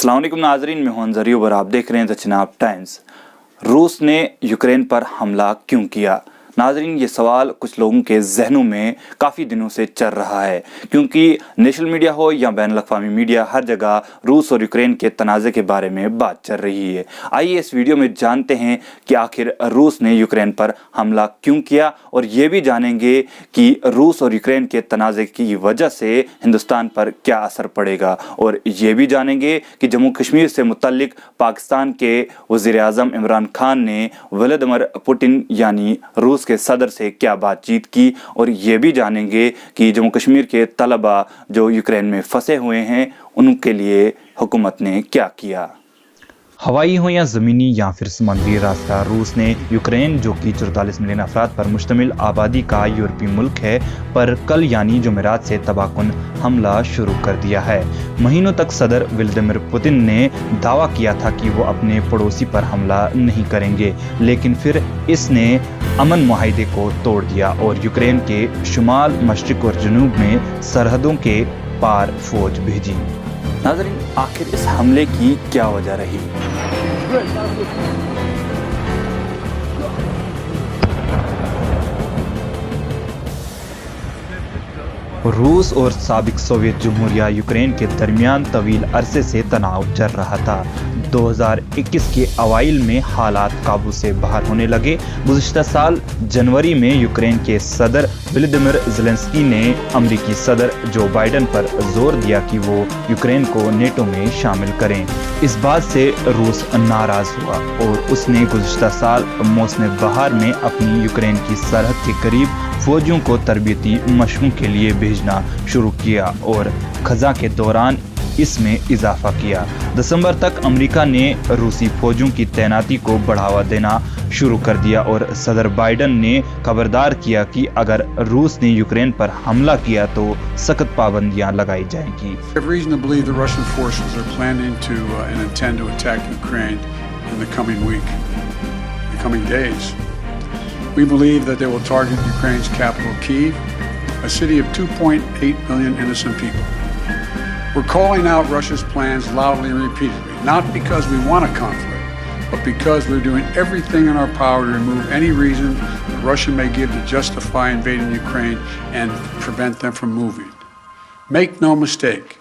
अस्सलाम वालेकुम नाजरीन, मैं हूं अंजरी और आप देख रहे हैं द चिनाब टाइम्स। रूस ने यूक्रेन पर हमला क्यों किया? नाजरीन, ये सवाल कुछ लोगों के जहनों में काफ़ी दिनों से चल रहा है, क्योंकि नेशनल मीडिया हो या बैनुल अक़वामी मीडिया, हर जगह रूस और यूक्रेन के तनाज़े के बारे में बात चल रही है। आइए इस वीडियो में जानते हैं कि आखिर रूस ने यूक्रेन पर हमला क्यों किया, और ये भी जानेंगे कि रूस और यूक्रेन के तनाज़े की वजह से हिंदुस्तान पर क्या असर पड़ेगा, और ये भी जानेंगे कि जम्मू कश्मीर से मुतल्लिक पाकिस्तान के वज़ीर-ए-आज़म इमरान खान ने व्लादिमीर पुतिन यानी रूस के सदर से क्या बातचीत की, और ये भी जानेंगे कि जम्मू कश्मीर के तलबा जो यूक्रेन में फंसे हुए हैं उनके लिए हुकूमत ने क्या किया। हवाई हो या ज़मीनी या फिर समुद्री रास्ता, रूस ने यूक्रेन जो कि 44 मिलियन अफराद पर मुश्तमिल आबादी का यूरोपीय मुल्क है पर कल यानी जुमेरात से तबाहकुन हमला शुरू कर दिया है। महीनों तक सदर व्लादिमीर पुतिन ने दावा किया था कि वो अपने पड़ोसी पर हमला नहीं करेंगे, लेकिन फिर इसने अमन मुआहदे को तोड़ दिया और यूक्रेन के शुमाल, मशरिक और जनूब में सरहदों के पार फौज भेजी। नाज़रीन, आखिर इस हमले की क्या वजह रही? रूस और साबिक सोवियत जमहूरिया यूक्रेन के दरमियान तवील अरसे से तनाव चल रहा था। 2021 के अवाइल में हालात काबू से बाहर होने लगे। गुज़िश्ता साल जनवरी में यूक्रेन के सदर व्लादिमीर ज़ेलेंस्की ने अमरीकी सदर जो बाइडन पर जोर दिया कि वो यूक्रेन को नेटो में शामिल करें। इस बात से रूस नाराज हुआ और उसने गुज़िश्ता साल मौसम बहार में अपनी यूक्रेन की सरहद के करीब फौजियों को तरबियती मशकों के लिए भेजना शुरू किया और खज़ा के दौरान इसमें इजाफा किया। दिसंबर तक अमेरिका ने रूसी फौजियों की तैनाती को बढ़ावा देना शुरू कर दिया और सदर बाइडन ने खबरदार किया कि अगर रूस ने यूक्रेन पर हमला किया तो सख्त पाबंदियां लगाई जाएंगी। We believe that they will target Ukraine's capital, Kyiv, a city of 2.8 million innocent people. We're calling out Russia's plans loudly and repeatedly, not because we want a conflict, but because we're doing everything in our power to remove any reason that Russia may give to justify invading Ukraine and prevent them from moving. Make no mistake.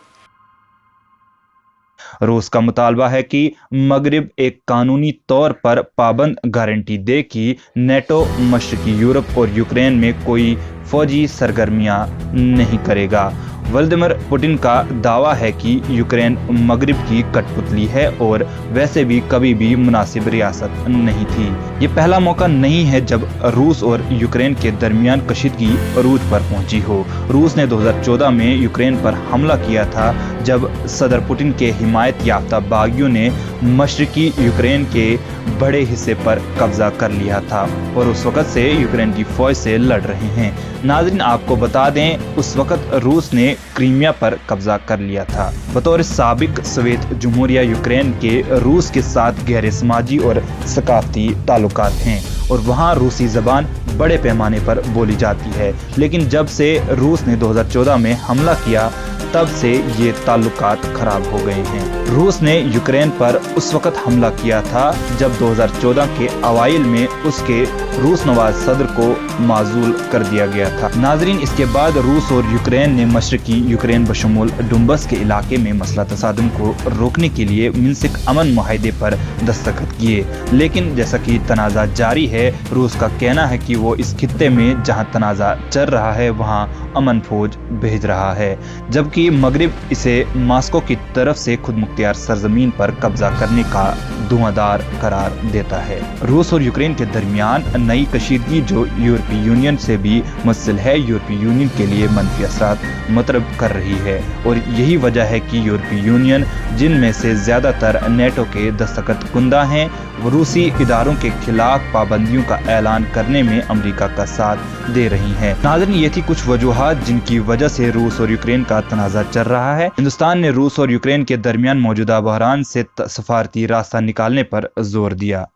रूस का मुतालबा है कि मगरिब एक कानूनी तौर पर पाबंद गारंटी दे कि नेटो मशरकी यूरोप और यूक्रेन में कोई फौजी सरगर्मियां नहीं करेगा। व्लादिमीर पुतिन का दावा है कि यूक्रेन मगरिब की कठपुतली है और वैसे भी कभी भी मुनासिब रियासत नहीं थी। ये पहला मौका नहीं है जब रूस और यूक्रेन के दरमियान कशीदगी अरूज पर पहुंची हो। रूस ने 2014 में यूक्रेन पर हमला किया था जब सदर पुतिन के हिमायत याफ्ता बागियों ने मशरकी यूक्रेन के बड़े हिस्से पर कब्जा कर लिया था और उस वक़्त से यूक्रेन की फौज से लड़ रहे हैं। नाज़रीन, आपको बता दें, उस वक़्त रूस ने क्रीमिया पर कब्जा कर लिया था। बतौर साबिक सोवियत जमहूरिया यूक्रेन के रूस के साथ गहरे समाजी और सकाफती ताल्लुकात हैं और वहाँ रूसी ज़बान बड़े पैमाने पर बोली जाती है, लेकिन जब से रूस ने 2014 में हमला किया तब से ये ताल्लुकात खराब हो गए हैं। रूस ने यूक्रेन पर उस वक़्त हमला किया था जब 2014 के अवाइल में उसके रूस नवाज सदर को माजूल कर दिया गया था। नाजरीन, इसके बाद रूस और यूक्रेन ने मशरकी यूक्रेन बशमूल डुम्बस के इलाके में मसला तसादुम को रोकने के लिए मिन्स्क अमन मुआहदे पर दस्तखत किए, लेकिन जैसा कि तनाज़ा जारी है, रूस का कहना है कि वो इस खित्ते में जहां तनाज़ा चल रहा है वहां अमन फौज भेज रहा है, जबकि मगरिब इसे मास्को की तरफ से खुद मुख्तियार सरजमीन पर कब्जा करने का धुआंधार करार देता है। रूस और यूक्रेन के दरमियान नई कशीदगी जो यूरोपीय यूनियन से भी मुतसिल है, यूरोपीय यूनियन के लिए मनफी असरात मतलब कर रही है और यही वजह है कि यूरोपीय यूनियन, जिनमें से ज़्यादातर नेटो के दस्तखत कुंदा हैं, रूसी इदारों के खिलाफ पाबंदियों का ऐलान करने में अमेरिका का साथ दे रही हैं। नाज़रीन, ये थी कुछ वजूहात जिनकी वजह से रूस और यूक्रेन का तनाज़ा चल रहा है। हिंदुस्तान ने रूस और यूक्रेन के दरमियान मौजूदा बहरान से सफारती रास्ता निकालने पर जोर दिया।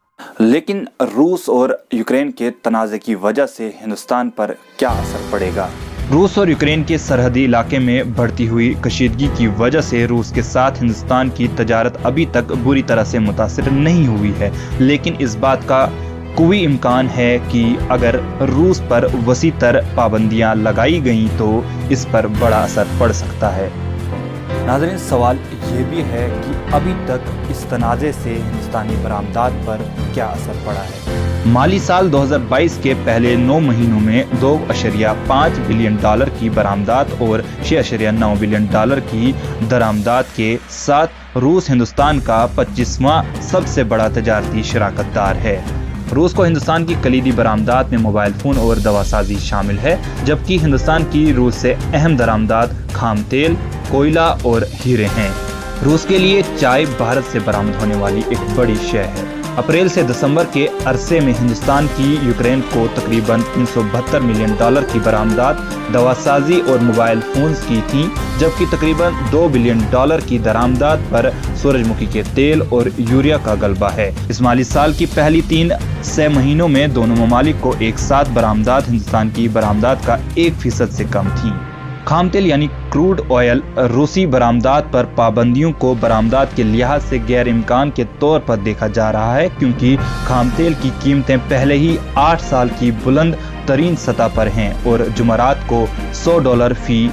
लेकिन रूस और यूक्रेन के तनाज़े की वजह से हिंदुस्तान पर क्या असर पड़ेगा? रूस और यूक्रेन के सरहदी इलाके में बढ़ती हुई कशीदगी की वजह से रूस के साथ हिंदुस्तान की तजारत अभी तक बुरी तरह से मुतासिर नहीं हुई है, लेकिन इस बात का कोई इम्कान है कि अगर रूस पर वसी तर पाबंदियां लगाई गईं तो इस पर बड़ा असर पड़ सकता है। नाज़रीन, सवाल ये भी है कि अभी तक इस तनाज़े से हिंदुस्तानी बरामदात पर क्या असर पड़ा है। माली साल 2022 के पहले 9 महीनों में $2.5 बिलियन की बरामदात और $6.9 बिलियन की दरामदात के साथ रूस हिंदुस्तान का 25वां सबसे बड़ा तजारती शराकतदार है। रूस को हिंदुस्तान की कलीदी बरामदात में मोबाइल फोन और दवासाजी शामिल है, जबकि हिंदुस्तान की रूस से अहम दरामदात खाम तेल, कोयला और हीरे हैं। रूस के लिए चाय भारत से बरामद होने वाली एक बड़ी शय है। अप्रैल से दिसंबर के अरसे में हिंदुस्तान की यूक्रेन को तकरीबन $372 मिलियन की बरामदात दवासाजी और मोबाइल फोन्स की थी, जबकि तकरीबन $2 बिलियन की दरामदात पर सूरजमुखी के तेल और यूरिया का गलबा है। इस माली साल की पहली 3 महीनों में दोनों ममालिक को एक साथ बरामदात हिंदुस्तान की बरामदात का 1% से कम थी। खाम तेल यानी क्रूड ऑयल रूसी बरामदात पर पाबंदियों को बरामदात के लिहाज से गैर इम्कान के तौर पर देखा जा रहा है, क्योंकि खाम तेल की कीमतें पहले ही 8 साल की बुलंद तरीन सतह पर हैं और जुमरात को $100 फी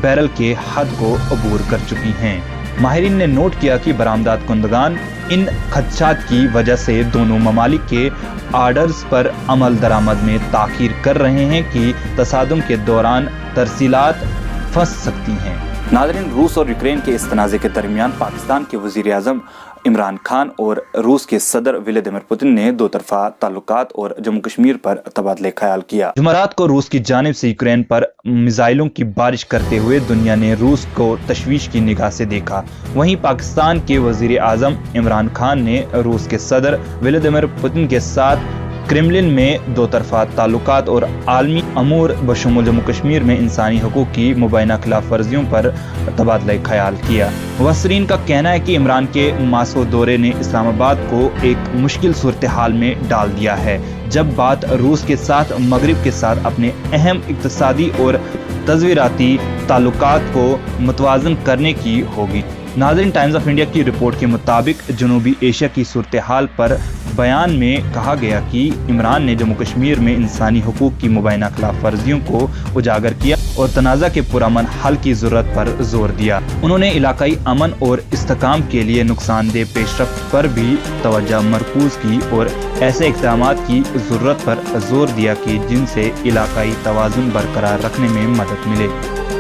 बैरल के हद को अबूर कर चुकी हैं। माहिरीन ने नोट किया कि बरामदात कुंदगान इन खदशात की वजह से दोनों ममालिक के आर्डर्स पर अमल दरामद में ताखीर कर रहे हैं कि तसादुम के दौरान तरसीलात फंस सकती हैं। नाज़रीन, रूस और यूक्रेन के इस तनाज़े के दरमियान पाकिस्तान के वज़ीर आज़म इमरान खान और रूस के सदर व्लादिमीर पुतिन ने दो तरफ़ा ताल्लुकात और जम्मू कश्मीर पर तबादले ख्याल किया। जुमेरात को रूस की जानिब से यूक्रेन पर मिसाइलों की बारिश करते हुए दुनिया ने रूस को तशवीश की निगाह से देखा। वहीं पाकिस्तान के वज़ीर आज़म इमरान खान ने रूस के सदर व्लादिमीर पुतिन के साथ क्रेमलिन में दो तरफा ताल्लुकात और आलमी अमूर बशमूल जम्मू कश्मीर में इंसानी हकूक की मुबैना खिलाफ वर्जियों पर तबादला ख्याल किया। मुबस्सरीन का कहना है कि इमरान के मास्को दौरे ने इस्लामाबाद को एक मुश्किल सूरत हाल में डाल दिया है, जब बात रूस के साथ मगरिब के साथ अपने अहम इक्तिसादी और तज़वीराती ताल्लुकात को मुतवाज़न करने की होगी। नाज़रीन, टाइम्स ऑफ इंडिया की रिपोर्ट के मुताबिक जनूबी एशिया की सूरत हाल पर बयान में कहा गया कि इमरान ने जम्मू कश्मीर में इंसानी हकूक की मुबैना खिलाफ वर्जियों को उजागर किया और तनाज़ा के पुरअमन हल की ज़रूरत पर जोर दिया। उन्होंने इलाकाई अमन और इस्तेहकाम के लिए नुकसानदेह पेशरफ्त पर भी तवज्जो मरकूज की और ऐसे इक़दामात की ज़रूरत पर जोर दिया कि जिनसे इलाकाई तवाज़ुन बरकरार रखने में मदद मिले।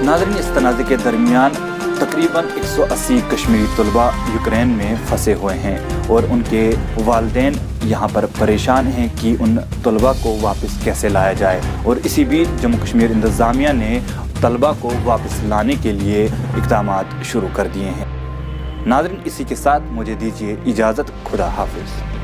नाज़रीन, इस तनाज़े के दरमियान तकरीबन 180 कश्मीरी तलबा यूक्रेन में फंसे हुए हैं और उनके वालिदैन यहाँ पर परेशान हैं कि उन तलबा को वापस कैसे लाया जाए, और इसी बीच जम्मू कश्मीर इंतज़ामिया ने तलबा को वापस लाने के लिए इक़दामात शुरू कर दिए हैं। नाज़रीन, इसी के साथ मुझे दीजिए इजाज़त। खुदा हाफिज़।